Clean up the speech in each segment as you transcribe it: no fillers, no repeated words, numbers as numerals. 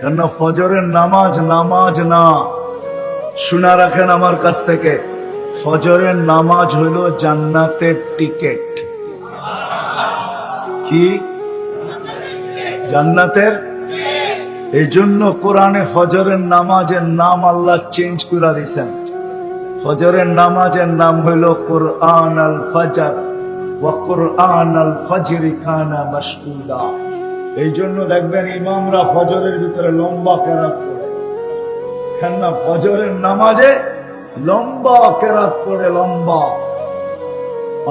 কেননা ফজরের নামাজ নামাজ না, শুনা রাখেন আমার কাছ থেকে, ফজরের নামাজ হইল জান্নাতের টিকেট। কি জান্নাতের? এই জন্য কোরআনে ফজরের নামাজের নাম আল্লাহ চেঞ্জ করে দিয়েছেন। ফজরের নামাজের নাম হইল কুরআন আল ফজর ওয়া কুরআন আল ফজরি কানা মাশহুদা। এই জন্য দেখবেন ইমামরা ফজরের ভিতরে লম্বা কেরাত পড়ে, কেননা ফজরের নামাজে লম্বা কেরাত পড়ে, লম্বা।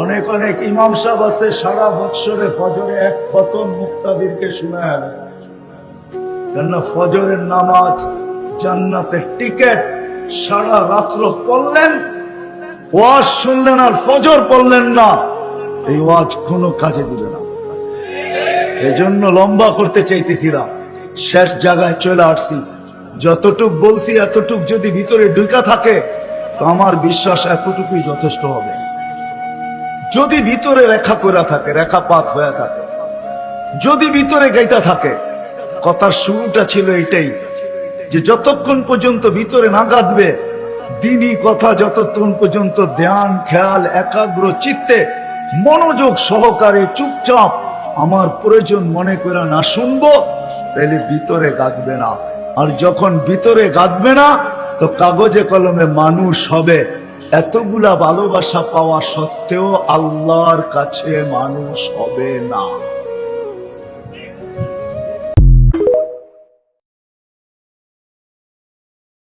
অনেক অনেক ইমাম সাহেব আছে সারা বৎসরে ফজরে এক খতম মুক্তাদিরকে শোনায়, কেননা ফজরের নামাজ জান্নাতের টিকেট। সারা রাত্র পড়লেন, ওয়াজ শুনলেন আর ফজর পড়লেন না, এই ওয়াজ কোনো কাজে দিবে না। এই জন্য লম্বা করতে চাইতেছিলাম, শেষ জায়গায় চলে আসছি। যতটুক বলছি এতটুক যদি ভিতরে ঢুকা থাকে তো আমার বিশ্বাস এতটুকুই যথেষ্ট হবে। যদি ভিতরে রেখা করে থাকে, রেখাপাত হয়ে থাকে, যদি ভিতরে গাইতা থাকে। কথার শুরুটা ছিল এটাই যে যতক্ষণ পর্যন্ত ভিতরে না গাঁথবে দিনই কথা, যতক্ষণ পর্যন্ত ধ্যান খেয়াল একাগ্র চিত্তে মনোযোগ সহকারে চুপচাপ আমার প্রয়োজন মনে করে না শুনবো, তাহলে ভিতরে গাঁথবে না। আর যখন ভিতরে গাঁথবে না তো কাগজে কলমে মানুষ হবে। এতগুলা ভালোবাসা পাওয়া সত্ত্বেও আল্লাহর কাছে মানুষ হবে না।